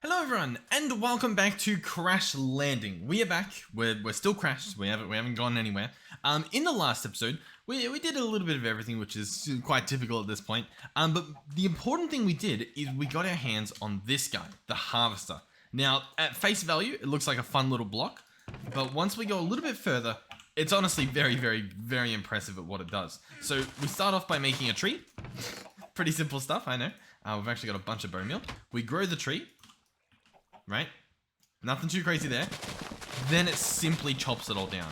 Hello everyone, and welcome back to Crash Landing. We are back. We're still crashed. We haven't gone anywhere. In the last episode, we did a little bit of everything, which is quite typical at this point. But the important thing we did is we got our hands on this guy, the harvester. Now, at face value, it looks like a fun little block, but once we go a little bit further, it's honestly very, very, very impressive at what it does. So we start off by making a tree. Pretty simple stuff, I know. We've actually got a bunch of bone meal. We grow the tree. Right? Nothing too crazy there. Then it simply chops it all down.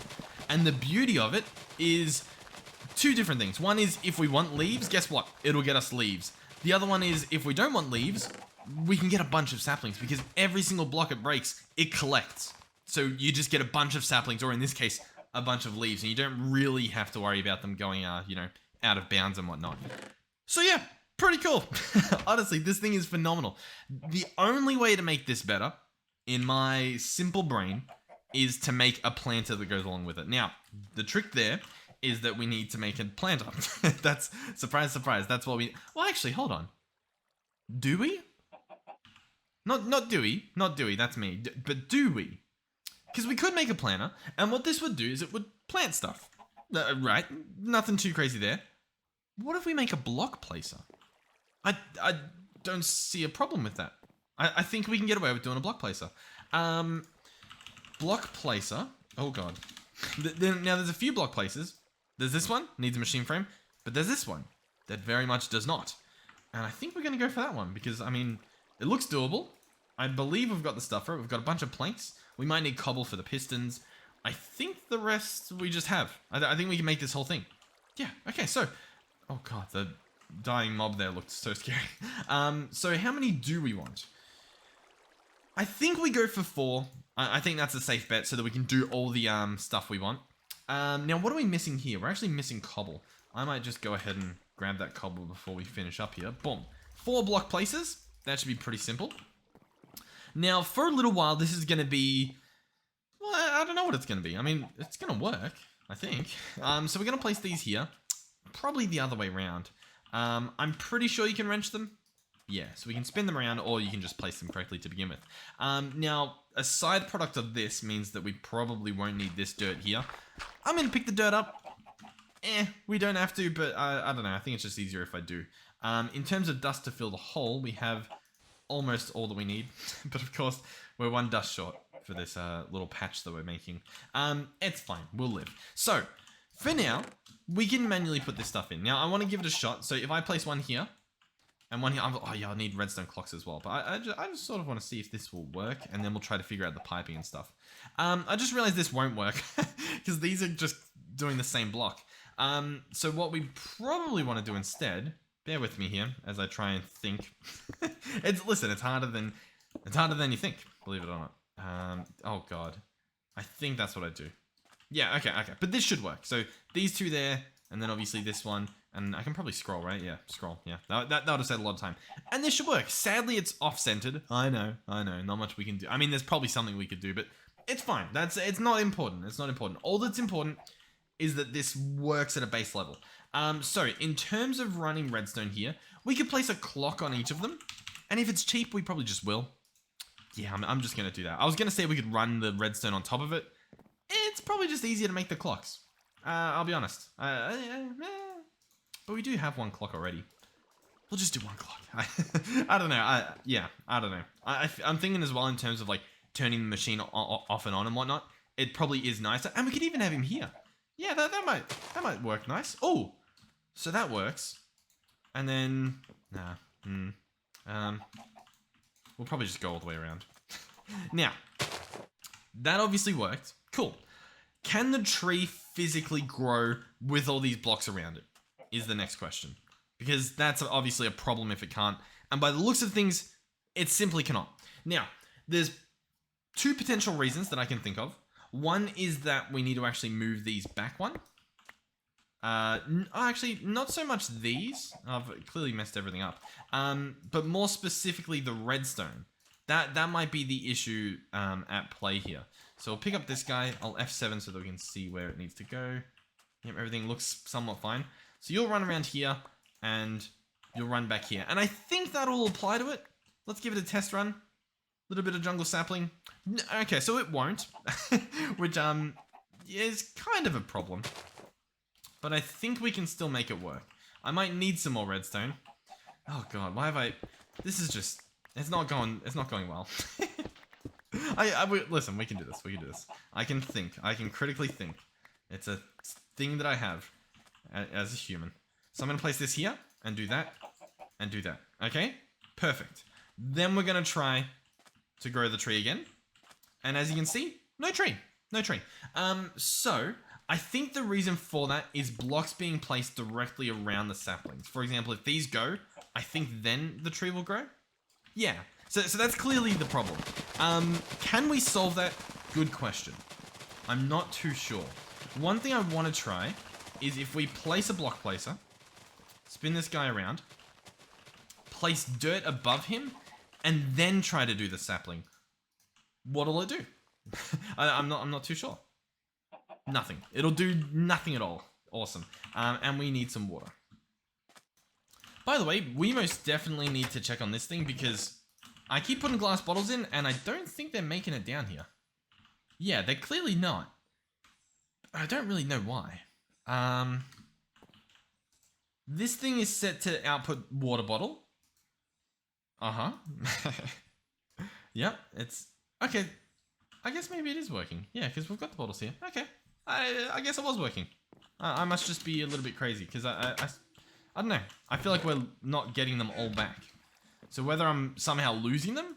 And the beauty of it is two different things. One is if we want leaves, guess what? It'll get us leaves. The other one is if we don't want leaves, we can get a bunch of saplings because every single block it breaks, it collects. So you just get a bunch of saplings, or in this case, a bunch of leaves, and you don't really have to worry about them going, out of bounds and whatnot. So yeah. Pretty cool. Honestly, this thing is phenomenal. The only way to make this better, in my simple brain, is to make a planter that goes along with it. Now, the trick there is that we need to make a planter. That's, surprise, surprise, that's what we... Well, actually, hold on. Do we? Not do we. Not do we, that's me. But do we? Because we could make a planter, and what this would do is it would plant stuff. Right? Nothing too crazy there. What if we make a block placer? I don't see a problem with that. I think we can get away with doing a block placer. Block placer. Oh god. Now there's a few block placers. There's this one, needs a machine frame, but there's this one that very much does not. And I think we're going to go for that one because, I mean, it looks doable. I believe we've got the stuff for it. We've got a bunch of planks. We might need cobble for the pistons. I think the rest we just have. I think we can make this whole thing. Yeah, okay, so... Oh god, the dying mob there looked so scary. So how many do we want? I think we go for 4. I think that's a safe bet so that we can do all the stuff we want. Now, what are we missing here? We're actually missing cobble. I might just go ahead and grab that cobble before we finish up here. Boom. 4 block places. That should be pretty simple. Now, for a little while, this is going to be... Well, I don't know what it's going to be. I mean, it's going to work, I think. So we're going to place these here. Probably the other way around. I'm pretty sure you can wrench them. Yeah, so we can spin them around or you can just place them correctly to begin with. Now, a side product of this means that we probably won't need this dirt here. I'm going to pick the dirt up. We don't have to, but I don't know. I think it's just easier if I do. In terms of dust to fill the hole, we have almost all that we need. But of course, we're 1 dust short for this little patch that we're making. It's fine. We'll live. So... For now, we can manually put this stuff in. Now, I want to give it a shot. So if I place one here and one here, oh yeah, I need redstone clocks as well. But I just sort of want to see if this will work, and then we'll try to figure out the piping and stuff. I just realized this won't work because these are just doing the same block. So what we probably want to do instead, bear with me here as I try and think. Listen, it's harder than you think, believe it or not. Oh god, I think that's what I do. Yeah, okay. But this should work. So these two there, and then obviously this one, and I can probably scroll, right? Yeah, scroll. Yeah, that would have saved a lot of time. And this should work. Sadly, it's off-centered. I know. Not much we can do. I mean, there's probably something we could do, but it's fine. It's not important. It's not important. All that's important is that this works at a base level. So in terms of running redstone here, we could place a clock on each of them, and if it's cheap, we probably just will. Yeah, I'm just gonna do that. I was gonna say we could run the redstone on top of it. It's probably just easier to make the clocks. I'll be honest. But we do have 1 clock already. We'll just do 1 clock. I don't know. I don't know. I'm thinking as well in terms of like turning the machine off and on and whatnot. It probably is nicer. And we could even have him here. Yeah, that might work nice. Oh, so that works. And then, we'll probably just go all the way around. Now, that obviously worked. Cool. Can the tree physically grow with all these blocks around it? Is the next question. Because that's obviously a problem if it can't. And by the looks of things, it simply cannot. Now, there's 2 potential reasons that I can think of. One is that we need to actually move these back one. Actually, not so much these. I've clearly messed everything up. But more specifically, the redstone. That might be the issue at play here. So we'll pick up this guy. I'll F7 so that we can see where it needs to go. Yep, everything looks somewhat fine. So you'll run around here, and you'll run back here. And I think that'll apply to it. Let's give it a test run. Little bit of jungle sapling. Okay, so it won't, which is kind of a problem. But I think we can still make it work. I might need some more redstone. Oh god, why have I? This is just. It's not going well. Listen, we can do this. We can do this. I can think. I can critically think. It's a thing that I have as a human. So I'm gonna place this here and do that and do that. Okay, perfect. Then we're gonna try to grow the tree again. And as you can see, no tree. No tree. So I think the reason for that is blocks being placed directly around the saplings. For example, if these go, I think then the tree will grow. Yeah. So that's clearly the problem. Can we solve that? Good question. I'm not too sure. One thing I want to try is if we place a block placer, spin this guy around, place dirt above him, and then try to do the sapling. What'll it do? I'm not too sure. Nothing. It'll do nothing at all. Awesome. And we need some water. By the way, we most definitely need to check on this thing because I keep putting glass bottles in and I don't think they're making it down here. Yeah, they're clearly not. I don't really know why. This thing is set to output water bottle. Uh-huh. Yep, it's... Okay, I guess maybe it is working. Yeah, because we've got the bottles here. Okay, I guess it was working. I must just be a little bit crazy because I don't know. I feel like we're not getting them all back. So whether I'm somehow losing them,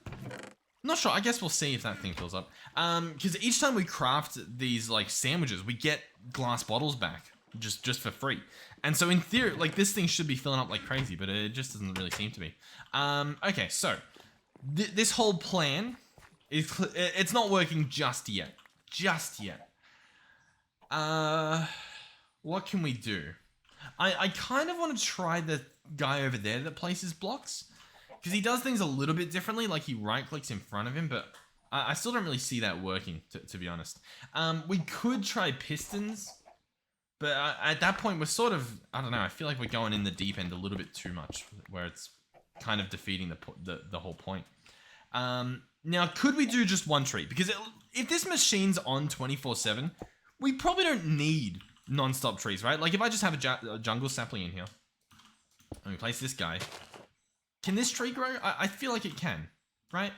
not sure. I guess we'll see if that thing fills up. Because each time we craft these like sandwiches, we get glass bottles back just for free. And so in theory, like this thing should be filling up like crazy, but it just doesn't really seem to be. Okay, so this whole plan is it's not working just yet. Just yet. What can we do? I kind of want to try the guy over there that places blocks. Because he does things a little bit differently, like he right-clicks in front of him, but I still don't really see that working, to be honest. We could try pistons, but at that point we're sort of, I don't know, I feel like we're going in the deep end a little bit too much, where it's kind of defeating the whole point. Now, could we do just one tree? Because if this machine's on 24/7, we probably don't need non-stop trees, right? Like if I just have a jungle sapling in here, and we place this guy, can this tree grow? I feel like it can, right?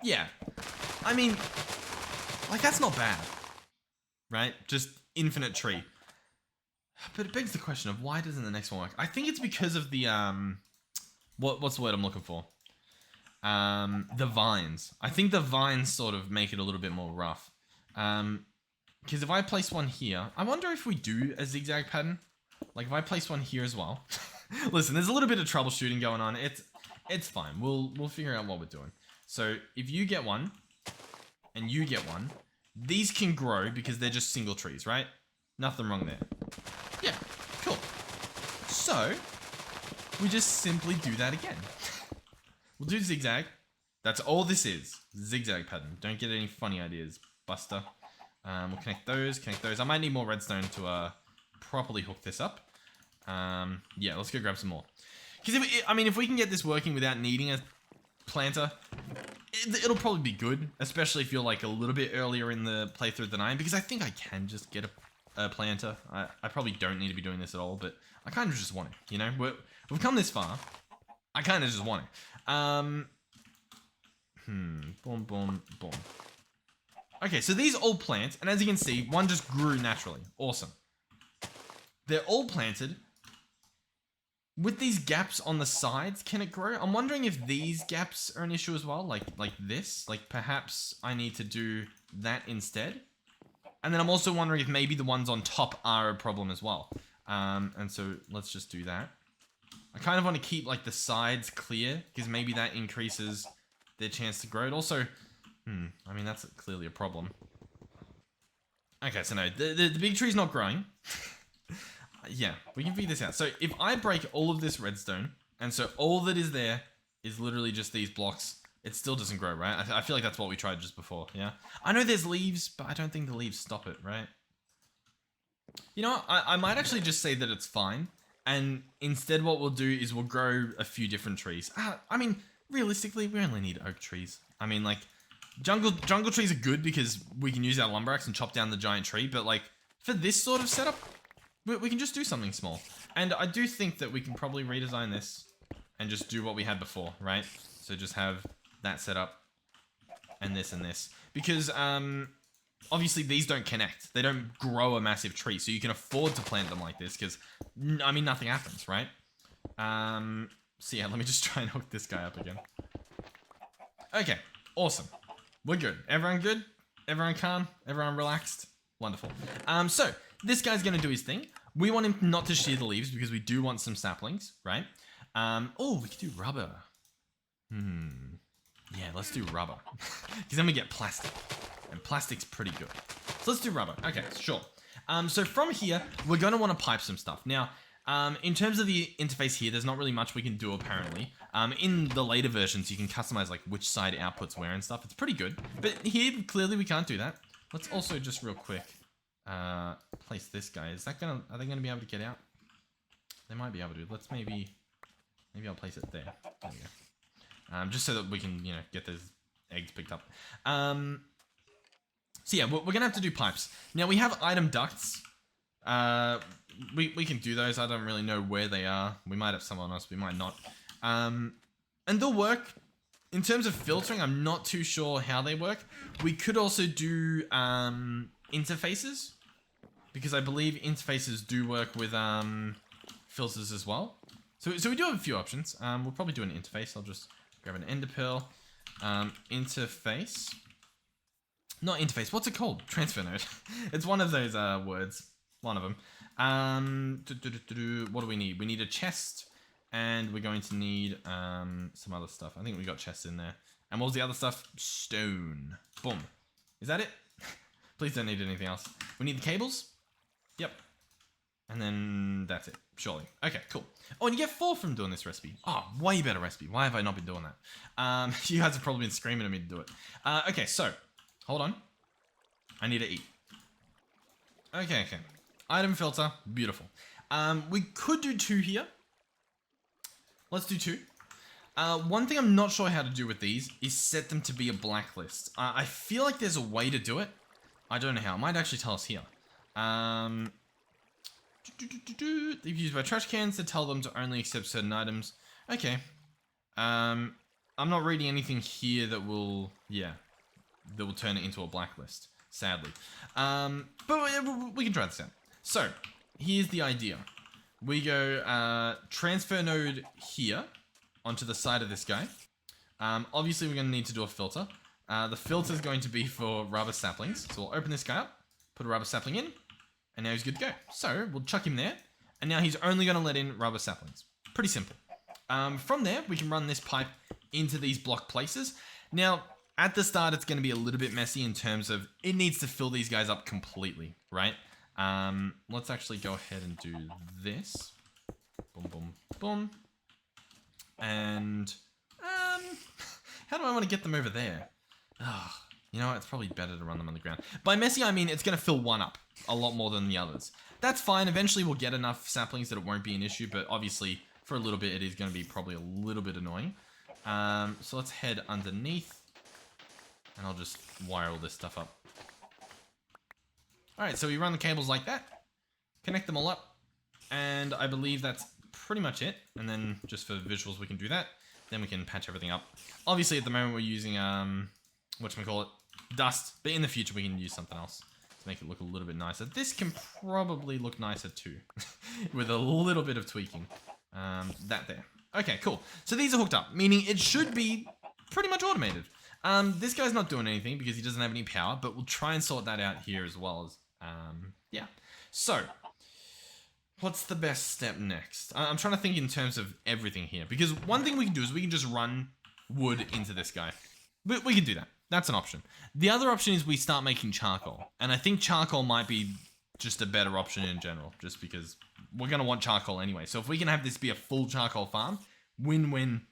Yeah. I mean, like that's not bad, right? Just infinite tree. But it begs the question of why doesn't the next one work? I think it's because of the, what's the word I'm looking for? The vines. I think the vines sort of make it a little bit more rough. Because if I place one here, I wonder if we do a zigzag pattern. Like if I place one here as well. Listen, there's a little bit of troubleshooting going on. It's fine. We'll figure out what we're doing. So if you get one and you get one, these can grow because they're just single trees, right? Nothing wrong there. Yeah, cool. So we just simply do that again. We'll do zigzag. That's all this is. Zigzag pattern. Don't get any funny ideas, Buster. We'll connect those, I might need more redstone to properly hook this up. Yeah, let's go grab some more. Because if we can get this working without needing a planter, it'll probably be good. Especially if you're like a little bit earlier in the playthrough than I am. Because I think I can just get a planter. I probably don't need to be doing this at all. But I kind of just want it, you know? We've come this far. I kind of just want it. Boom, boom, boom. Okay, so these all plant. And as you can see, one just grew naturally. Awesome. They're all planted. With these gaps on the sides, can it grow? I'm wondering if these gaps are an issue as well, like this. Like perhaps I need to do that instead. And then I'm also wondering if maybe the ones on top are a problem as well. And so let's just do that. I kind of want to keep like the sides clear because maybe that increases their chance to grow. It also, I mean that's clearly a problem. Okay, so no, the big tree's not growing. Yeah, we can figure this out. So if I break all of this redstone, and so all that is there is literally just these blocks, it still doesn't grow, right? I feel like that's what we tried just before, yeah? I know there's leaves, but I don't think the leaves stop it, right? You know what? I might actually just say that it's fine, and instead what we'll do is we'll grow a few different trees. I mean, realistically, we only need oak trees. I mean, like, jungle trees are good because we can use our lumber axe and chop down the giant tree, but like, for this sort of setup, we can just do something small. And I do think that we can probably redesign this and just do what we had before, right? So just have that set up and this and this. Because, obviously these don't connect. They don't grow a massive tree, so you can afford to plant them like this because, I mean, nothing happens, right? So yeah, let me just try and hook this guy up again. Okay, awesome. We're good. Everyone good? Everyone calm? Everyone relaxed? Wonderful. So this guy's gonna do his thing. We want him not to shear the leaves because we do want some saplings, right? Oh, we could do rubber. Yeah, let's do rubber. Because then we get plastic. And plastic's pretty good. So let's do rubber. Okay, sure. So from here, we're going to want to pipe some stuff. Now, in terms of the interface here, there's not really much we can do apparently. In the later versions, you can customize like which side outputs where and stuff. It's pretty good. But here, clearly we can't do that. Let's also just real quick place this guy. Is that gonna? Are they going to be able to get out? They might be able to. Let's maybe I'll place it there. There we go. Just so that we can, you know, get those eggs picked up. So yeah, we're gonna have to do pipes. Now we have item ducts. We can do those. I don't really know where they are. We might have some on us. We might not. And they'll work. In terms of filtering, I'm not too sure how they work. We could also do interfaces, because I believe interfaces do work with filters as well. So we do have a few options. We'll probably do an interface. I'll just grab an ender pearl. Interface. Not interface. What's it called? Transfer node. It's one of those words. One of them. What do we need? We need a chest, and we're going to need some other stuff. I think we got chests in there. And what was the other stuff? Stone. Boom. Is that it? Please don't need anything else. We need the cables. Yep. And then that's it. Surely. Okay, cool. Oh, and you get 4 from doing this recipe. Oh, way better recipe. Why have I not been doing that? You guys have probably been screaming at me to do it. Okay, so. Hold on. I need to eat. Okay. Item filter. Beautiful. We could do 2 here. Let's do 2. One thing I'm not sure how to do with these is set them to be a blacklist. I feel like there's a way to do it. I don't know how. It might actually tell us here. They've used by trash cans to tell them to only accept certain items. Okay. I'm not reading anything here that will... Yeah. That will turn it into a blacklist, sadly. But we can try this out. So, here's the idea. We go transfer node here onto the side of this guy. Obviously, we're going to need to do a filter. The filter is going to be for rubber saplings. So we'll open this guy up, put a rubber sapling in, and now he's good to go. So we'll chuck him there, and now he's only going to let in rubber saplings. Pretty simple. From there, we can run this pipe into these block places. Now, at the start, it's going to be a little bit messy in terms of it needs to fill these guys up completely, right? Let's actually go ahead and do this. Boom, boom, boom. And, how do I want to get them over there? You know what? It's probably better to run them on the ground. By messy, I mean it's going to fill one up a lot more than the others. That's fine. Eventually, we'll get enough saplings that it won't be an issue, but obviously, for a little bit, it is going to be probably a little bit annoying. So let's head underneath. And I'll just wire all this stuff up. Alright, so we run the cables like that. Connect them all up. And I believe that's pretty much it. And then just for visuals, we can do that. Then we can patch everything up. Obviously, at the moment, we're using, whatchamacallit, dust. But in the future, we can use something else to make it look a little bit nicer. This can probably look nicer too. With a little bit of tweaking. That there. Okay, cool. So these are hooked up, meaning it should be pretty much automated. This guy's not doing anything because he doesn't have any power, but we'll try and sort that out here as well as, yeah. So, what's the best step next? I'm trying to think in terms of everything here, because one thing we can do is we can just run wood into this guy. We can do that. That's an option. The other option is we start making charcoal, and I think charcoal might be just a better option in general, just because we're going to want charcoal anyway. So if we can have this be a full charcoal farm, win-win,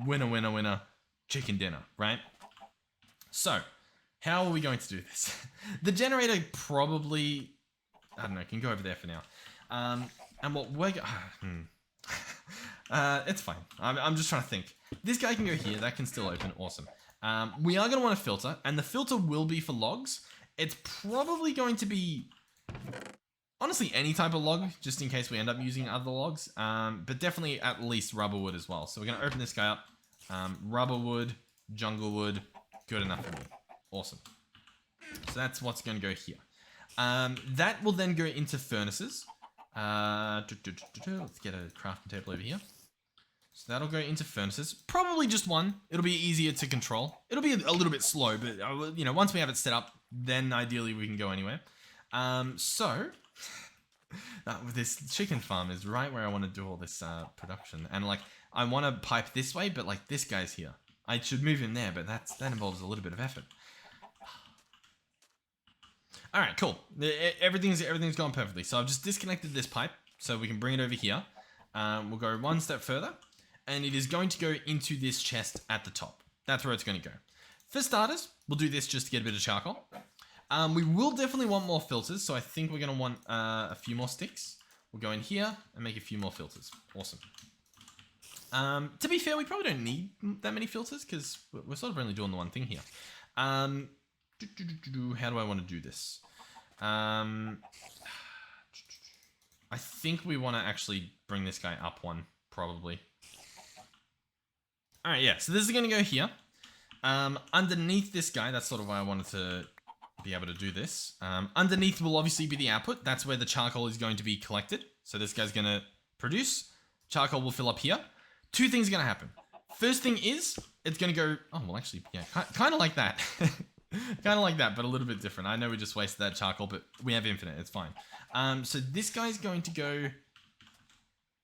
winner, chicken dinner, right? So, how are we going to do this? The generator probably, I don't know, can go over there for now. And what we're It's fine. I'm just trying to think. This guy can go here. That can still open. Awesome. We are going to want a filter, and the filter will be for logs. It's probably going to be, honestly, any type of log, just in case we end up using other logs. But definitely at least rubber wood as well. So we're going to open this guy up. Rubber wood, jungle wood, good enough for me. Awesome. So that's what's going to go here. That will then go into furnaces. Let's get a crafting table over here. So that'll go into furnaces. Probably just one. It'll be easier to control. It'll be a little bit slow, but you know, once we have it set up, then ideally we can go anywhere. So this chicken farm is right where I want to do all this production, and like I want to pipe this way, but like this guy's here. I should move him there, but that involves a little bit of effort. All right, cool. Everything's gone perfectly. So I've just disconnected this pipe so we can bring it over here. We'll go one step further, and it is going to go into this chest at the top. That's where it's going to go. For starters, we'll do this just to get a bit of charcoal. We will definitely want more filters, so I think we're going to want a few more sticks. We'll go in here and make a few more filters. Awesome. To be fair, we probably don't need that many filters because we're sort of only doing the one thing here. How do I want to do this? I think we want to actually bring this guy up one, probably. Alright, yeah, so this is going to go here. Underneath this guy, that's sort of why I wanted to be able to do this. Underneath will obviously be the output. That's where the charcoal is going to be collected. So this guy's going to produce. Charcoal will fill up here. Two things are going to happen. First thing is, it's going to go... Oh, well, actually, yeah, kind of like that. Kind of like that, but a little bit different. I know we just wasted that charcoal, but we have infinite. It's fine. So this guy's going to go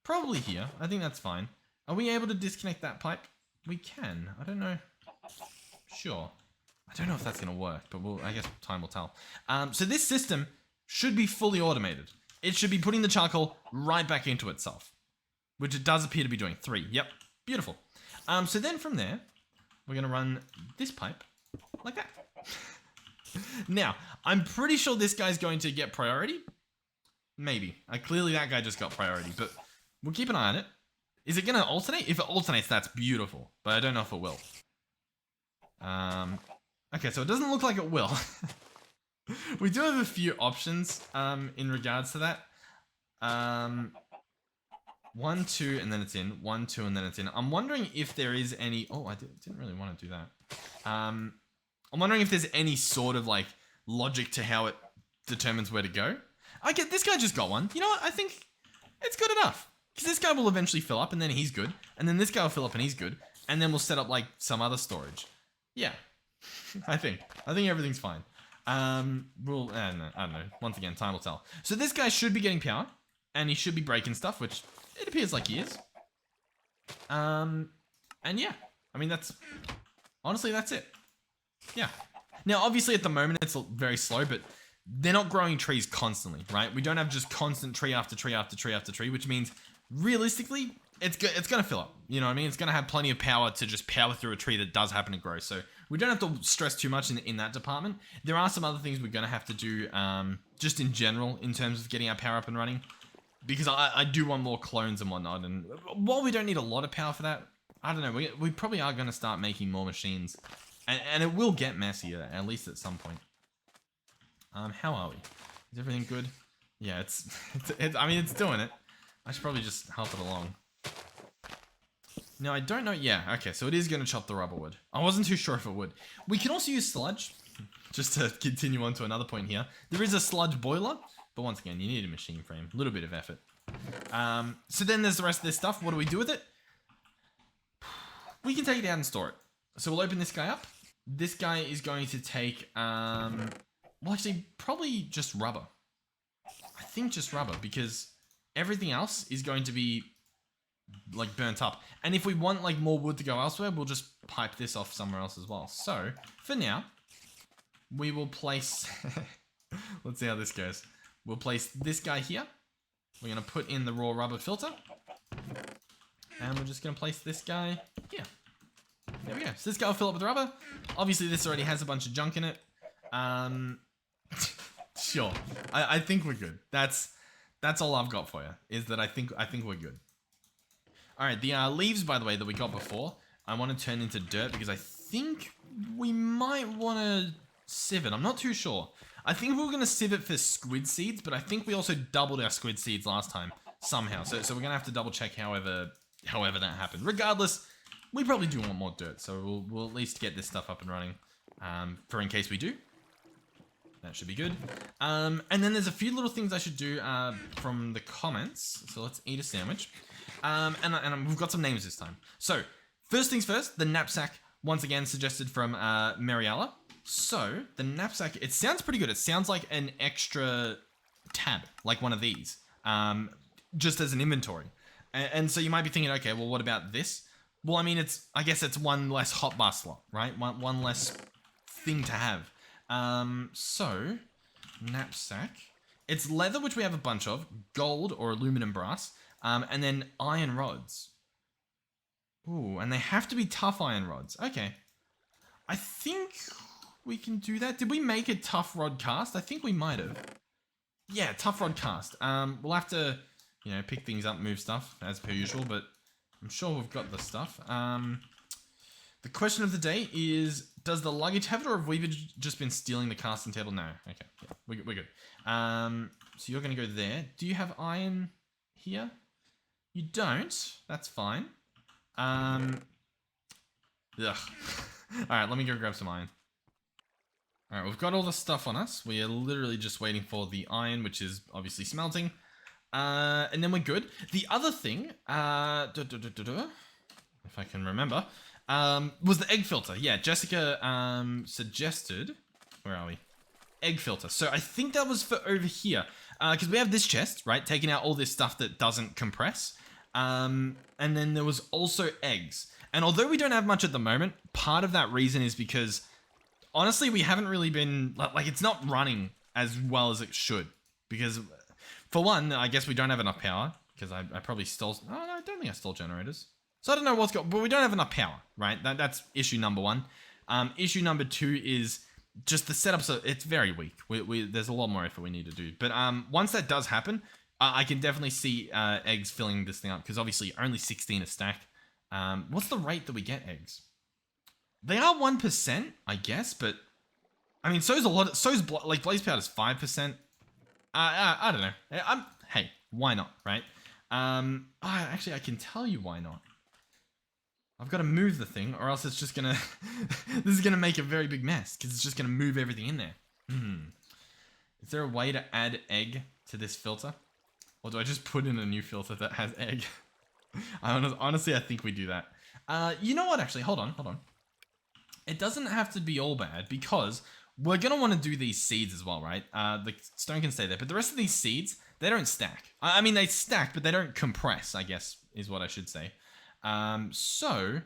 probably here. I think that's fine. Are we able to disconnect that pipe? We can. I don't know. Sure. I don't know if that's going to work, but I guess time will tell. So this system should be fully automated. It should be putting the charcoal right back into itself, which it does appear to be doing. 3. Yep. Beautiful. So then from there, we're going to run this pipe like that. Now, I'm pretty sure this guy's going to get priority. Maybe. Clearly that guy just got priority, but we'll keep an eye on it. Is it going to alternate? If it alternates, that's beautiful, but I don't know if it will. Okay, so it doesn't look like it will. We do have a few options in regards to that. 1, 2, and then it's in. 1, 2, and then it's in. I'm wondering if there is any... Oh, I didn't really want to do that. I'm wondering if there's any sort of like logic to how it determines where to go. This guy just got one. You know what? I think it's good enough. Because this guy will eventually fill up and then he's good. And then this guy will fill up and he's good. And then we'll set up like some other storage. Yeah. I think everything's fine. I don't know. Once again, time will tell. So this guy should be getting power. And he should be breaking stuff, which it appears like he is. And yeah. I mean, honestly, that's it. Yeah. Now, obviously, at the moment, it's very slow, but they're not growing trees constantly, right? We don't have just constant tree after tree after tree after tree, which means, realistically, it's going to fill up. You know what I mean? It's going to have plenty of power to just power through a tree that does happen to grow. So we don't have to stress too much in that department. There are some other things we're going to have to do just in general in terms of getting our power up and running. Because I do want more clones and whatnot. And while we don't need a lot of power for that, I don't know. We probably are going to start making more machines. And it will get messier, at least at some point. How are we? Is everything good? Yeah, I mean, it's doing it. I should probably just help it along. No, I don't know. Yeah, okay, so it is going to chop the rubber wood. I wasn't too sure if it would. We can also use sludge, just to continue on to another point here. There is a sludge boiler, but once again, you need a machine frame. A little bit of effort. So then there's the rest of this stuff. What do we do with it? We can take it out and store it. So we'll open this guy up. This guy is going to take, well, actually, probably just rubber. I think just rubber, because everything else is going to be, like, burnt up. And if we want, like, more wood to go elsewhere, we'll just pipe this off somewhere else as well. So, for now, we will place... Let's see how this goes. We'll place this guy here. We're going to put in the raw rubber filter. And we're just going to place this guy here. There we go. So this guy will fill up with rubber. Obviously, this already has a bunch of junk in it. Sure. I think we're good. That's all I've got for you, is that I think we're good. All right, the leaves, by the way, that we got before, I want to turn into dirt because I think we might want to sieve it. I'm not too sure. I think we were going to sieve it for squid seeds, but I think we also doubled our squid seeds last time somehow. So we're going to have to double check however that happened. Regardless, we probably do want more dirt, so we'll at least get this stuff up and running for in case we do. That should be good. And then there's a few little things I should do from the comments. So let's eat a sandwich. And we've got some names this time. So first things first, the knapsack, once again suggested from Mariella. So the knapsack, it sounds pretty good. It sounds like an extra tab, like one of these, just as an inventory. And so you might be thinking, okay, well, what about this? Well, I mean, I guess it's one less hotbar slot, right? One less thing to have. So knapsack, it's leather, which we have a bunch of, gold or aluminum brass, and then iron rods. Ooh, and they have to be tough iron rods. Okay. I think we can do that. Did we make a tough rod cast? I think we might have. Yeah, tough rod cast. We'll have to, pick things up, move stuff as per usual, but I'm sure we've got the stuff. The question of the day is, does the luggage have it, or have we just been stealing the casting table? No. Okay, yeah, we're good. So you're going to go there. Do you have iron here? You don't. That's fine. Ugh. Alright, let me go grab some iron. Alright, we've got all the stuff on us. We are literally just waiting for the iron, which is obviously smelting. And then we're good. The other thing, if I can remember, was the egg filter. Yeah, Jessica suggested, where are we? Egg filter. So I think that was for over here. Because we have this chest, right? Taking out all this stuff that doesn't compress. And then there was also eggs. And although we don't have much at the moment, part of that reason is because, honestly, we haven't really been, like it's not running as well as it should. Because, for one, I guess we don't have enough power. Because I probably stole, oh no, I don't think I stole generators. So I don't know what's going, but we don't have enough power, right? That's issue number one. Issue number two is just the setup, so it's very weak. There's a lot more effort we need to do. But once that does happen, I can definitely see eggs filling this thing up, because obviously only 16 a stack. What's the rate that we get eggs? They are 1%, I guess, but I mean, so's a lot. Like blaze powder is 5%. I don't know. Hey, why not, right? Actually, I can tell you why not. I've got to move the thing, or else it's just gonna. This is gonna make a very big mess, because it's just gonna move everything in there. Is there a way to add egg to this filter? Or do I just put in a new filter that has egg? Honestly, I think we do that. You know what, actually, hold on. It doesn't have to be all bad, because we're going to want to do these seeds as well, right? The stone can stay there, but the rest of these seeds, they don't stack. I mean, they stack, but they don't compress, I guess, is what I should say. So,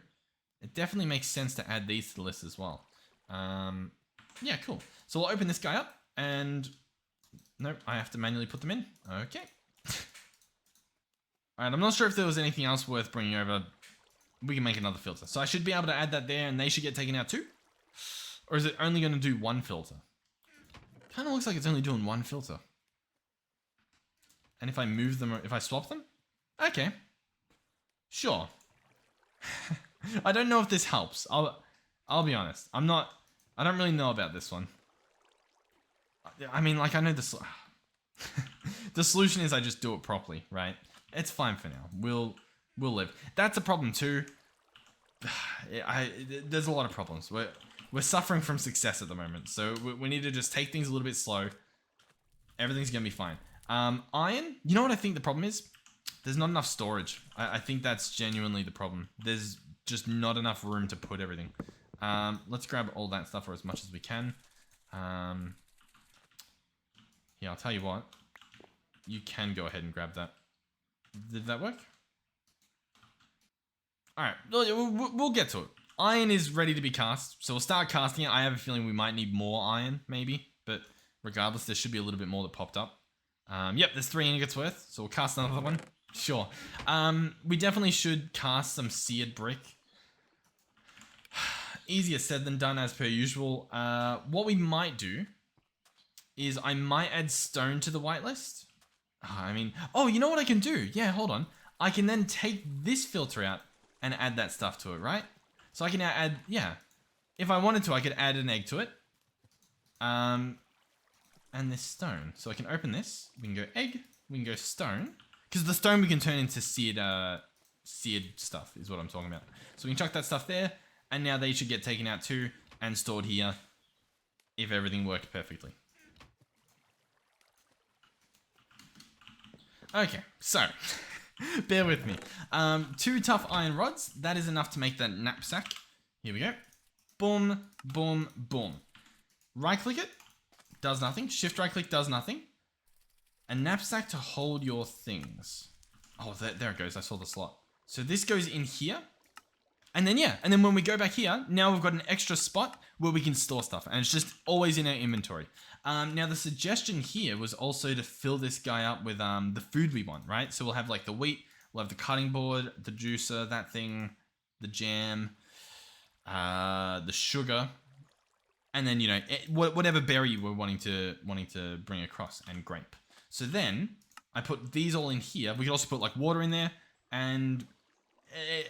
it definitely makes sense to add these to the list as well. Yeah, cool. So we'll open this guy up, and nope, I have to manually put them in. Okay. Alright, I'm not sure if there was anything else worth bringing over. We can make another filter. So I should be able to add that there, and they should get taken out too? Or is it only going to do one filter? Kind of looks like it's only doing one filter. And if I move them, or if I swap them? Okay. Sure. I don't know if this helps. I'll be honest. I don't really know about this one. I mean, like, I know the the solution is I just do it properly, right? It's fine for now. We'll live. That's a problem too. There's a lot of problems. We're suffering from success at the moment, so we need to just take things a little bit slow. Everything's gonna be fine. Iron. You know what I think the problem is? There's not enough storage. I think that's genuinely the problem. There's just not enough room to put everything. Let's grab all that stuff, or as much as we can. Yeah, I'll tell you what. You can go ahead and grab that. Did that work? Alright, we'll get to it. Iron is ready to be cast, so we'll start casting it. I have a feeling we might need more iron, maybe. But regardless, there should be a little bit more that popped up. Yep, there's 3 ingots worth, so we'll cast another one. Sure. We definitely should cast some seared brick. Easier said than done, as per usual. What we might do is I might add stone to the whitelist. I mean, oh, you know what I can do? Yeah, hold on. I can then take this filter out and add that stuff to it, right? So I can now add, yeah. If I wanted to, I could add an egg to it. And this stone. So I can open this. We can go egg. We can go stone. Because the stone we can turn into seared stuff is what I'm talking about. So we can chuck that stuff there. And now they should get taken out too and stored here if everything worked perfectly. Okay, so bear with me. 2 tough iron rods. That is enough to make that knapsack. Here we go. Boom, boom, boom. Right click it. Does nothing. Shift right click does nothing. A knapsack to hold your things. Oh, there it goes. I saw the slot. So this goes in here. And then, yeah. And then when we go back here, now we've got an extra spot where we can store stuff. And it's just always in our inventory. Now, the suggestion here was also to fill this guy up with the food we want, right? So we'll have like the wheat, we'll have the cutting board, the juicer, that thing, the jam, the sugar, and then, you know, whatever berry we're wanting to bring across, and grape. So then I put these all in here. We could also put like water in there, and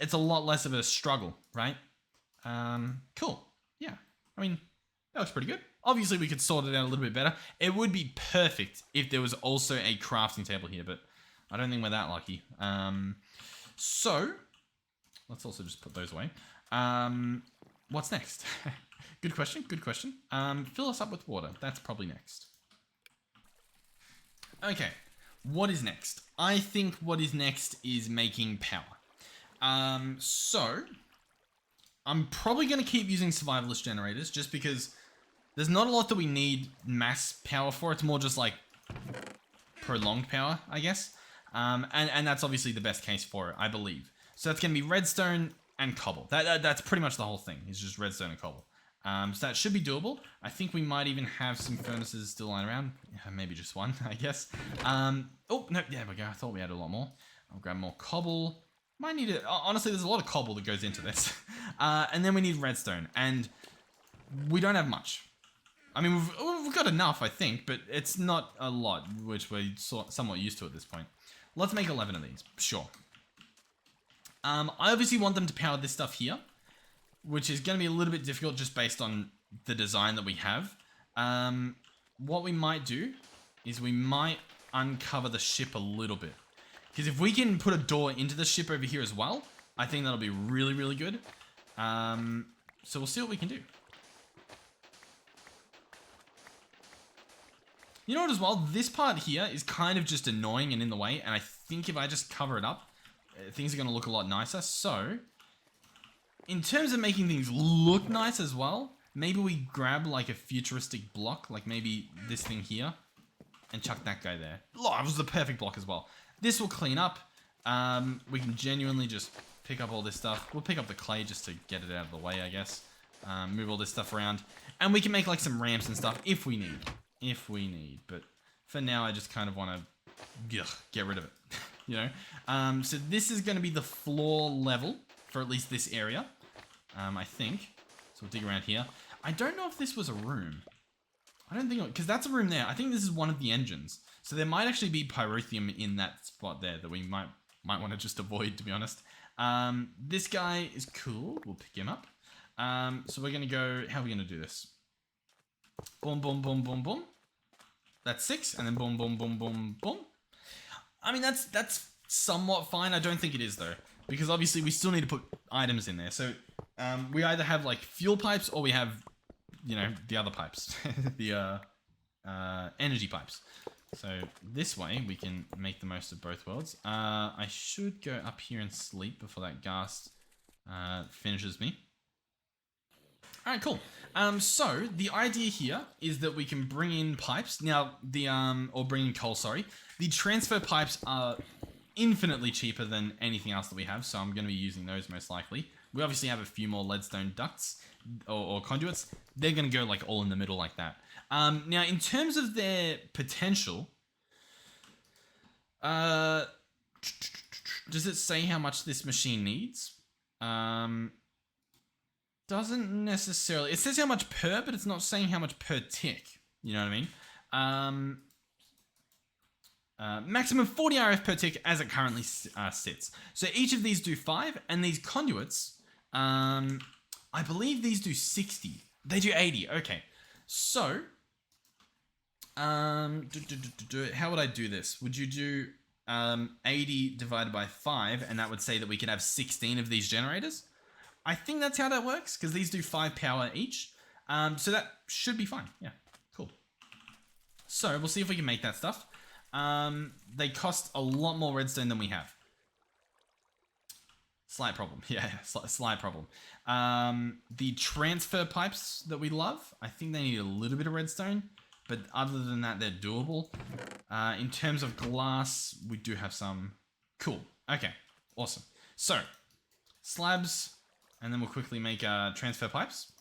it's a lot less of a struggle, right? Cool. Yeah. I mean, that looks pretty good. Obviously, we could sort it out a little bit better. It would be perfect if there was also a crafting table here, but I don't think we're that lucky. So, let's also just put those away. What's next? Good question, good question. Fill us up with water. That's probably next. Okay, what is next? I think what is next is making power. So, I'm probably going to keep using survivalist generators just because there's not a lot that we need mass power for. It's more just like prolonged power, I guess. And that's obviously the best case for it, I believe. So that's going to be redstone and cobble. That's pretty much the whole thing. It's just redstone and cobble. So that should be doable. I think we might even have some furnaces still lying around. Yeah, maybe just one, I guess. Oh, no, there we go. I thought we had a lot more. I'll grab more cobble. Might need it. Honestly, there's a lot of cobble that goes into this. And then we need redstone. And we don't have much. I mean, we've got enough, I think, but it's not a lot, which we're somewhat used to at this point. Let's make 11 of these. Sure. I obviously want them to power this stuff here, which is going to be a little bit difficult just based on the design that we have. What we might do is we might uncover the ship a little bit. Because if we can put a door into the ship over here as well, I think that'll be really, really good. So we'll see what we can do. You know what as well? This part here is kind of just annoying and in the way. And I think if I just cover it up, things are going to look a lot nicer. So, in terms of making things look nice as well, maybe we grab like a futuristic block. Like maybe this thing here. And chuck that guy there. Oh, it was the perfect block as well. This will clean up. We can genuinely just pick up all this stuff. We'll pick up the clay just to get it out of the way, I guess. Move all this stuff around. And we can make like some ramps and stuff if we need. If we need. But for now, I just kind of want to get rid of it. You know? So this is going to be the floor level for at least this area. I think. So we'll dig around here. I don't know if this was a room. I don't think, because that's a room there. I think this is one of the engines. So there might actually be pyrotheum in that spot there that we might want to just avoid, to be honest. This guy is cool. We'll pick him up. So we're going to go, how are we going to do this? Boom, boom, boom, boom, boom. That's 6, and then boom, boom, boom, boom, boom. I mean, that's somewhat fine. I don't think it is, though, because obviously we still need to put items in there. So we either have like fuel pipes or we have, you know, the other pipes, the energy pipes. So this way we can make the most of both worlds. I should go up here and sleep before that ghast finishes me. All right, cool. So the idea here is that we can bring in pipes. Now, or bring in coal, sorry. The transfer pipes are infinitely cheaper than anything else that we have, so I'm going to be using those most likely. We obviously have a few more leadstone ducts or conduits. They're going to go like all in the middle like that. Now, in terms of their potential, does it say how much this machine needs? Doesn't necessarily. It says how much per, but it's not saying how much per tick. You know what I mean? Maximum 40 RF per tick as it currently sits. So each of these do 5, and these conduits, I believe these do 60. They do 80. Okay, so how would I do this? Would you do 80 divided by 5, and that would say that we could have 16 of these generators? I think that's how that works, because these do 5 power each. So that should be fine. Yeah, cool. So we'll see if we can make that stuff. They cost a lot more redstone than we have. Slight problem. Yeah, slight problem. The transfer pipes that we love, I think they need a little bit of redstone, but other than that, they're doable. In terms of glass, we do have some. Cool. Okay, awesome. So, slabs, and then we'll quickly make transfer pipes.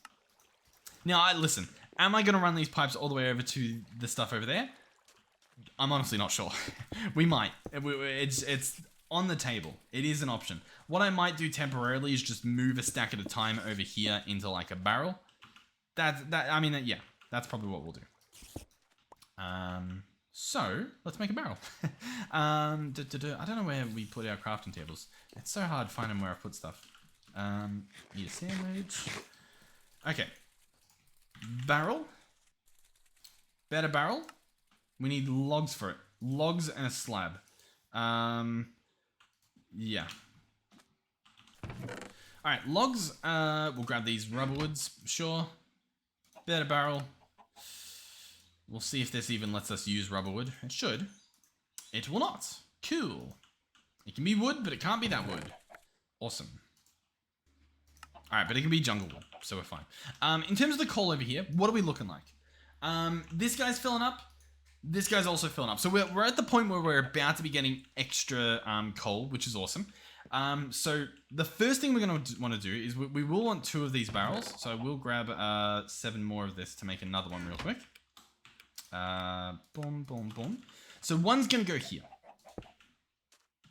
Now, listen, am I going to run these pipes all the way over to the stuff over there? I'm honestly not sure. We might. It's on the table. It is an option. What I might do temporarily is just move a stack at a time over here into like a barrel. I mean, yeah, that's probably what we'll do. So let's make a barrel. I don't know where we put our crafting tables. It's so hard finding where I put stuff. Eat a sandwich. Okay. Barrel. Better barrel. We need logs for it. Logs and a slab. Yeah. Alright, logs. We'll grab these rubber woods. Sure. Better barrel. We'll see if this even lets us use rubber wood. It should. It will not. Cool. It can be wood, but it can't be that wood. Awesome. Alright, but it can be jungle wood, so we're fine. In terms of the coal over here, what are we looking like? This guy's filling up. This guy's also filling up. So we're at the point where we're about to be getting extra coal, which is awesome. So the first thing we're going to want to do is we will want 2 of these barrels. So I will grab 7 more of this to make another one real quick. Boom, boom, boom. So one's going to go here.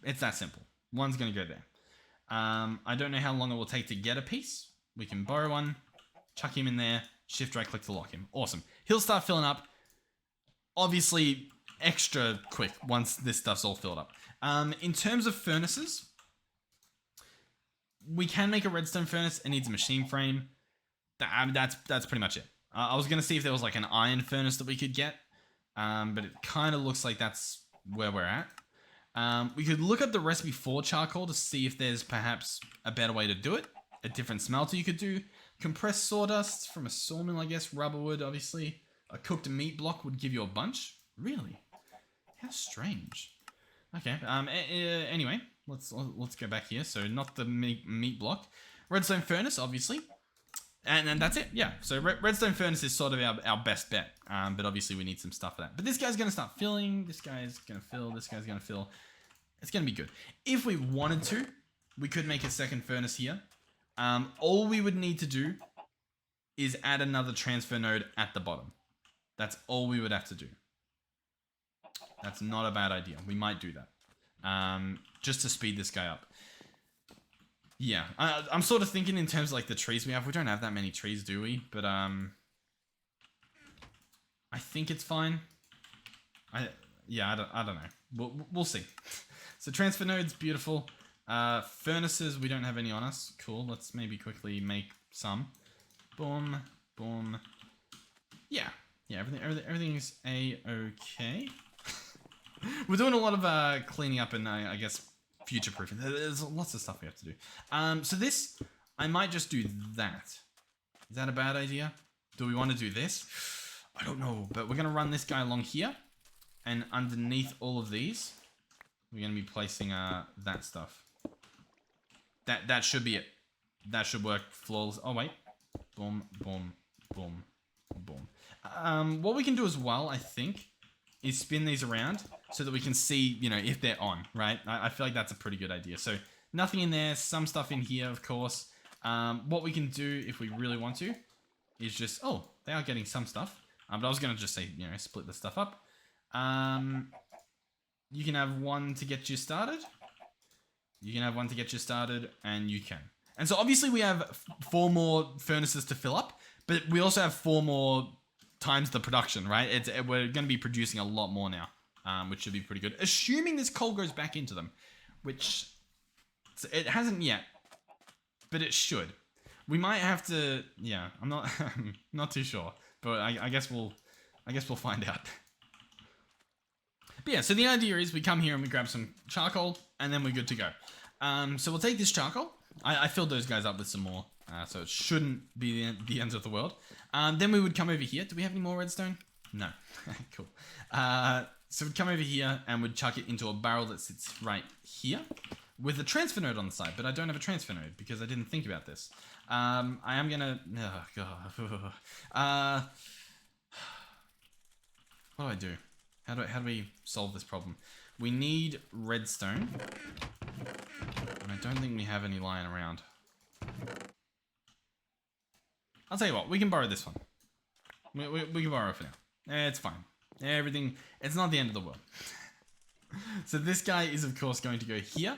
It's that simple. One's going to go there. I don't know how long it will take to get a piece. We can borrow one, chuck him in there, shift right click to lock him. Awesome. He'll start filling up. Obviously, extra quick once this stuff's all filled up. In terms of furnaces, we can make a redstone furnace. It needs a machine frame. That's pretty much it. I was going to see if there was like an iron furnace that we could get, but it kind of looks like that's where we're at. We could look up the recipe for charcoal to see if there's perhaps a better way to do it. A different smelter you could do. Compressed sawdust from a sawmill, I guess. Rubber wood, obviously. A cooked meat block would give you a bunch. Really? How strange. Okay. Anyway, let's go back here. So not the meat block. Redstone furnace, obviously. And that's it. Yeah. So redstone furnace is sort of our best bet. But obviously we need some stuff for that. But this guy's going to start filling. This guy's going to fill. This guy's going to fill. It's going to be good. If we wanted to, we could make a second furnace here. All we would need to do is add another transfer node at the bottom. That's all we would have to do. That's not a bad idea. We might do that. Just to speed this guy up. Yeah, I'm sort of thinking in terms of like the trees we have. We don't have that many trees, do we? But I think it's fine. I don't know. We'll see. So transfer nodes, beautiful. Furnaces, we don't have any on us. Cool. Let's maybe quickly make some. Boom, boom. Yeah. Yeah, everything's a-okay. We're doing a lot of cleaning up and I guess future-proofing. There's lots of stuff we have to do. So this, I might just do that. Is that a bad idea? Do we want to do this? I don't know, but we're going to run this guy along here. And underneath all of these, we're going to be placing that stuff. That should be it. That should work flawless. Oh, wait. Boom, boom, boom, boom. What we can do as well, I think, is spin these around so that we can see, you know, if they're on, right? I feel like that's a pretty good idea. So nothing in there, some stuff in here, of course. What we can do if we really want to is just, oh, they are getting some stuff. But I was going to just say, you know, split the stuff up. You can have one to get you started. You can have one to get you started, and you can. And so obviously we have 4 more furnaces to fill up, but we also have 4 more times the production, right? We're going to be producing a lot more now. which should be pretty good. Assuming this coal goes back into them, which it hasn't yet, but it should. We might have to, yeah, I'm not, not too sure, but I guess we'll find out. But yeah, so the idea is we come here and we grab some charcoal, and then we're good to go. So we'll take this charcoal. I filled those guys up with some more, so it shouldn't be the end of the world. Then we would come over here. Do we have any more redstone? No. Cool. So we'd come over here and we'd chuck it into a barrel that sits right here with a transfer node on the side, but I don't have a transfer node because I didn't think about this. I am gonna... Oh, God. What do I do? How do we solve this problem? We need redstone. And I don't think we have any lying around. I'll tell you what, we can borrow this one. We can borrow it for now. It's fine. Everything, it's not the end of the world. So this guy is of course going to go here.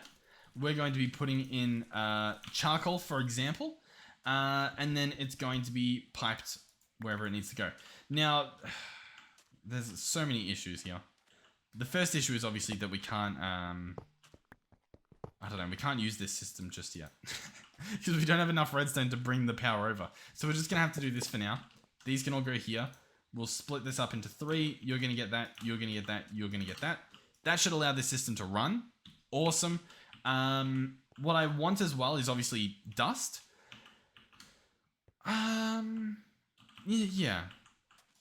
We're going to be putting in charcoal, for example. And then it's going to be piped wherever it needs to go. Now, there's so many issues here. The first issue is obviously that we can't, I don't know, we can't use this system just yet. Because we don't have enough redstone to bring the power over. So we're just going to have to do this for now. These can all go here. We'll split this up into 3. You're going to get that, you're going to get that, you're going to get that. That should allow this system to run. Awesome. What I want as well is obviously dust. Yeah.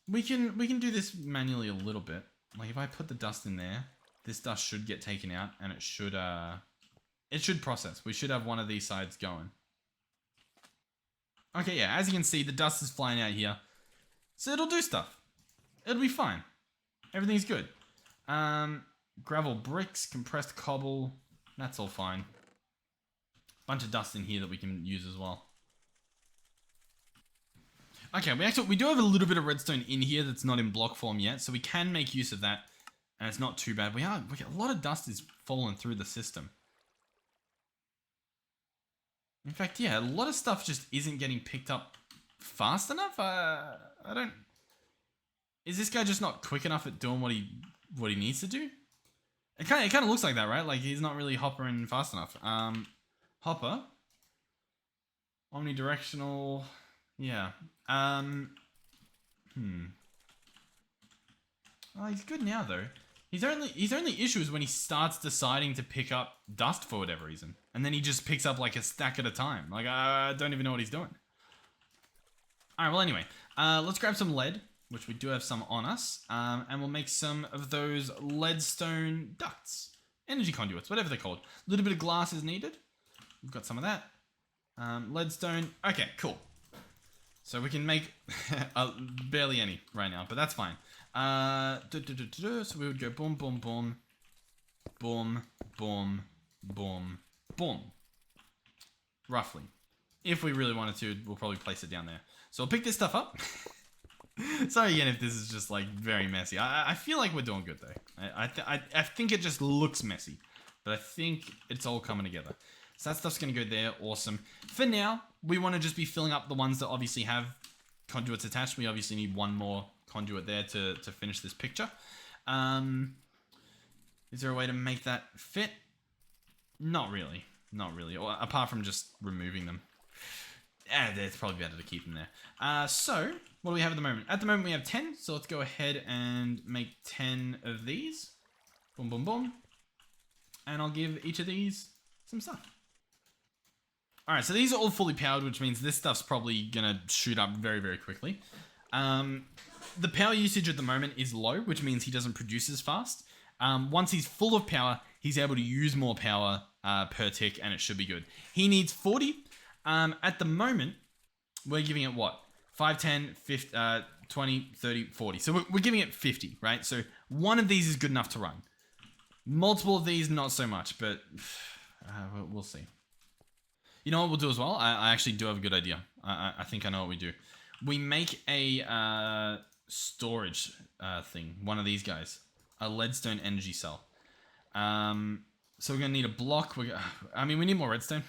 We can do this manually a little bit. Like if I put the dust in there, this dust should get taken out and it should process. We should have one of these sides going. Okay, yeah, as you can see, the dust is flying out here. So it'll do stuff. It'll be fine. Everything's good. Gravel bricks, compressed cobble, that's all fine. Bunch of dust in here that we can use as well. Okay, we do have a little bit of redstone in here that's not in block form yet, so we can make use of that, and it's not too bad. We get a lot of dust is falling through the system. In fact, yeah, a lot of stuff just isn't getting picked up fast enough. I don't. Is this guy just not quick enough at doing what he needs to do? It kind of looks like that, right? Like he's not really hoppering fast enough. Hopper, omnidirectional. Yeah. Oh, he's good now though. His only issue is when he starts deciding to pick up dust for whatever reason, and then he just picks up like a stack at a time. Like I don't even know what he's doing. All right. Well, anyway, let's grab some lead, which we do have some on us, and we'll make some of those leadstone ducts, energy conduits, whatever they're called. A little bit of glass is needed. We've got some of that. Leadstone. Okay, cool. So we can make barely any right now, but that's fine. So we would go boom, boom, boom, boom, boom, boom, boom. Roughly. If we really wanted to, we'll probably place it down there. So I'll pick this stuff up. Sorry again if this is just like very messy. I feel like we're doing good though. I think it just looks messy, but I think it's all coming together. So that stuff's going to go there. Awesome. For now, we want to just be filling up the ones that obviously have conduits attached. We obviously need one more conduit there to finish this picture. Is there a way to make that fit? Not really. Not really. Or, apart from just removing them. It's probably better to keep them there. So, what do we have at the moment? At the moment, we have 10. So let's go ahead and make 10 of these. Boom, boom, boom. And I'll give each of these some stuff. Alright, so these are all fully powered, which means this stuff's probably gonna shoot up very, very quickly. The power usage at the moment is low, which means he doesn't produce as fast. Once he's full of power, he's able to use more power per tick, and it should be good. He needs 40. At the moment, we're giving it what? 5, 10, 50, 20, 30, 40. So we're giving it 50, right? So one of these is good enough to run. Multiple of these, not so much, but we'll see. You know what we'll do as well? I actually do have a good idea. I think I know what we do. We make a storage thing. One of these guys. A leadstone energy cell. So we're going to need a block. We need more redstone.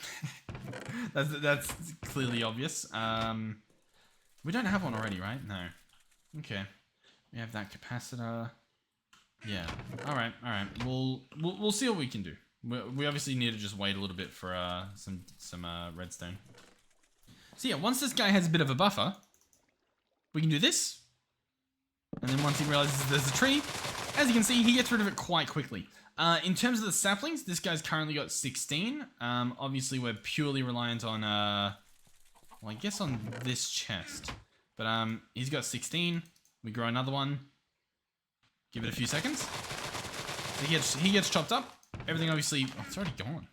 that's clearly obvious. We don't have one already, right? No. Okay. We have that capacitor. Yeah. All right. We'll see what we can do. We obviously need to just wait a little bit for some redstone. So yeah, once this guy has a bit of a buffer, we can do this. And then once he realizes there's a tree, as you can see, he gets rid of it quite quickly. In terms of the saplings, this guy's currently got 16. Obviously, we're purely reliant on, well, I guess on this chest. But he's got 16. We grow another one. Give it a few seconds. He gets chopped up. Everything obviously... Oh, it's already gone.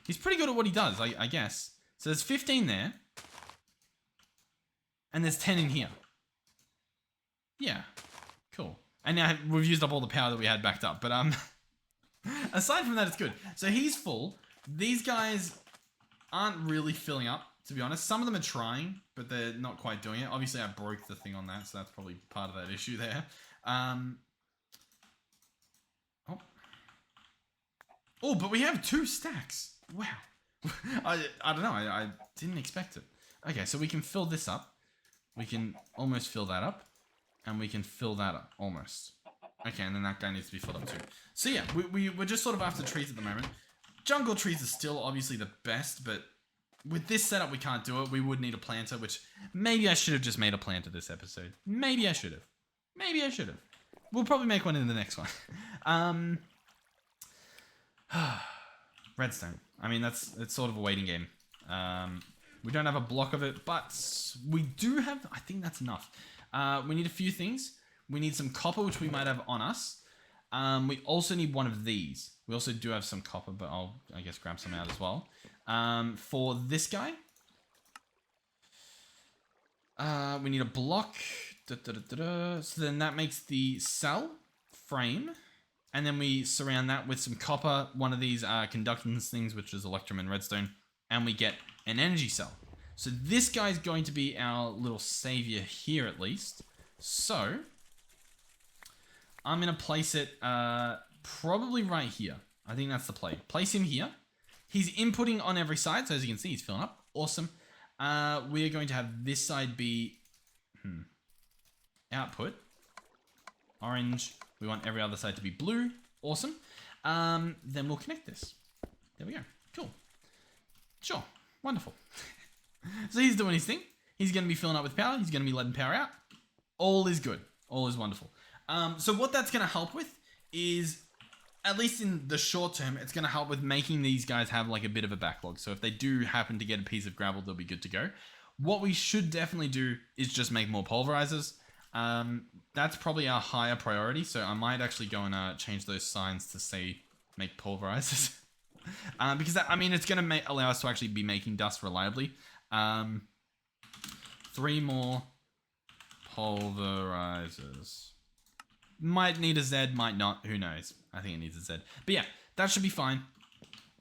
He's pretty good at what he does, I guess. So there's 15 there. And there's 10 in here. Yeah. Cool. And now we've used up all the power that we had backed up. But aside from that, it's good. So he's full. These guys aren't really filling up, to be honest. Some of them are trying, but they're not quite doing it. Obviously, I broke the thing on that, so that's probably part of that issue there. Oh, but we have 2 stacks. Wow. I don't know. I didn't expect it. Okay, so we can fill this up. We can almost fill that up. And we can fill that up. Almost. Okay, and then that guy needs to be filled up too. So yeah, we're just sort of after trees at the moment. Jungle trees are still obviously the best, but with this setup we can't do it. We would need a planter, which maybe I should have just made a planter this episode. Maybe I should have. We'll probably make one in the next one. Redstone. I mean, it's sort of a waiting game. We don't have a block of it, but we do have... I think that's enough. We need a few things. We need some copper, which we might have on us. We also need one of these. We also do have some copper, but I guess, grab some out as well. For this guy, we need a block. So then that makes the cell frame. And then we surround that with some copper, one of these conductance things, which is electrum and redstone. And we get an energy cell. So this guy's going to be our little savior here, at least. So I'm going to place it probably right here. I think that's the play. Place him here. He's inputting on every side. So as you can see, he's filling up. Awesome. We are going to have this side be output. Orange. We want every other side to be blue. Awesome. Then we'll connect this. There we go. Cool. Sure. Wonderful. So he's doing his thing. He's going to be filling up with power. He's going to be letting power out. All is good. All is wonderful. So what that's going to help with is, at least in the short term, it's going to help with making these guys have like a bit of a backlog. So if they do happen to get a piece of gravel, they'll be good to go. What we should definitely do is just make more pulverizers. That's probably our higher priority. So I might actually go and change those signs to say make pulverizers. Because that, I mean, it's going to allow us to actually be making dust reliably. 3 more pulverizers. Might need a Z, might not. Who knows? I think it needs a Z. But yeah, that should be fine.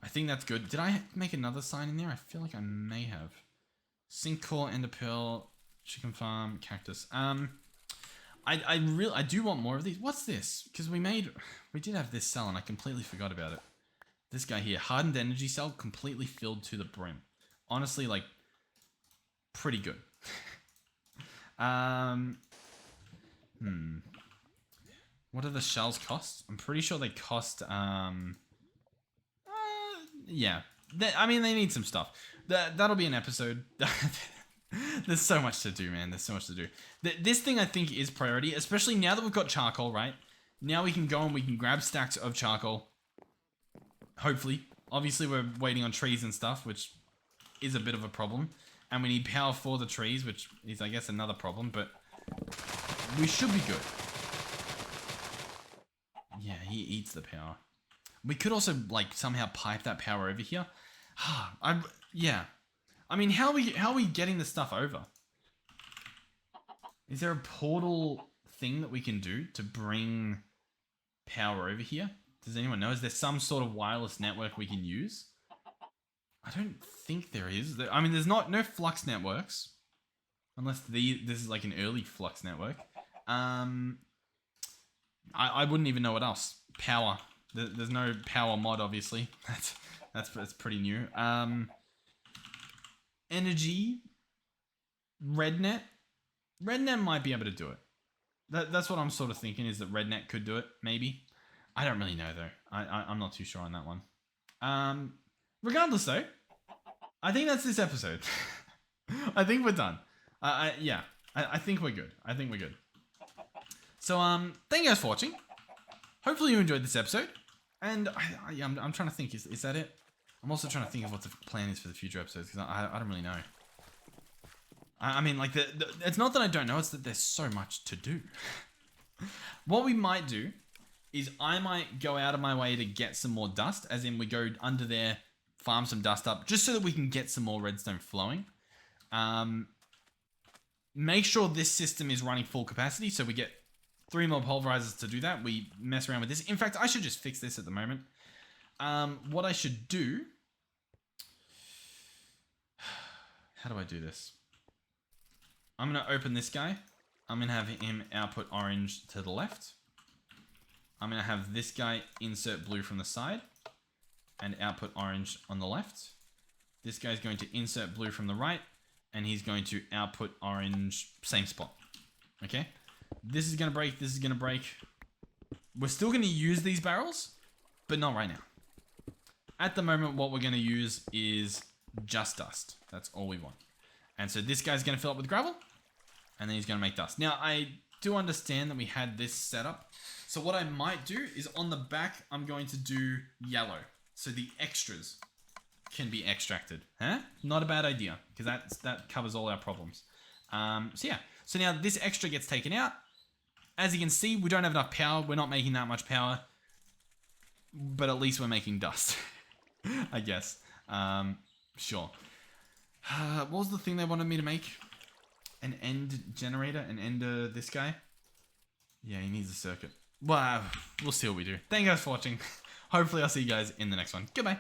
I think that's good. Did I make another sign in there? I feel like I may have. Sinkhole, enderpearl, chicken farm, cactus. I do want more of these. What's this? Because we did have this cell and I completely forgot about it. This guy here, hardened energy cell, completely filled to the brim. Honestly, like, pretty good. What do the shells cost? I'm pretty sure they cost, yeah. I mean, they need some stuff. That'll be an episode. There's so much to do, man. There's so much to do. This thing, I think, is priority, especially now that we've got charcoal, right? Now we can go and we can grab stacks of charcoal. Hopefully. Obviously, we're waiting on trees and stuff, which is a bit of a problem. And we need power for the trees, which is, I guess, another problem. But we should be good. Yeah, he eats the power. We could also, like, somehow pipe that power over here. Yeah. I mean, how are we getting the stuff over? Is there a portal thing that we can do to bring power over here? Does anyone know? Is there some sort of wireless network we can use? I don't think there is. I mean, there's no flux networks. Unless this is like an early flux network. I wouldn't even know what else. Power. There's no power mod, obviously. That's pretty new. Energy. Rednet. Rednet might be able to do it. That's what I'm sort of thinking, is that Redneck could do it, maybe. I don't really know, though. I'm not too sure on that one. Regardless, though, I think that's this episode. I think we're done. Yeah, I think we're good. I think we're good. So, thank you guys for watching. Hopefully you enjoyed this episode. And I'm trying to think, is that it? I'm also trying to think of what the plan is for the future episodes, because I don't really know. I mean, like, it's not that I don't know, it's that there's so much to do. What we might do is I might go out of my way to get some more dust, as in we go under there, farm some dust up, just so that we can get some more redstone flowing. Make sure this system is running full capacity, so we get 3 more pulverizers to do that. We mess around with this. In fact, I should just fix this at the moment. What I should do... How do I do this? I'm going to open this guy. I'm going to have him output orange to the left. I'm going to have this guy insert blue from the side and output orange on the left. This guy's going to insert blue from the right, and he's going to output orange, same spot. Okay? This is going to break, this is going to break. We're still going to use these barrels, but not right now. At the moment, what we're going to use is just dust. That's all we want. And so this guy's going to fill up with gravel, and then he's going to make dust. Now, I do understand that we had this set up. So what I might do is on the back, I'm going to do yellow. So the extras can be extracted. Huh? Not a bad idea, because that covers all our problems. So yeah. So now this extra gets taken out. As you can see, we don't have enough power. We're not making that much power. But at least we're making dust. I guess. Sure. What was the thing they wanted me to make? An end generator? An ender this guy? Yeah, he needs a circuit. Well, we'll see what we do. Thank you guys for watching. Hopefully I'll see you guys in the next one. Goodbye.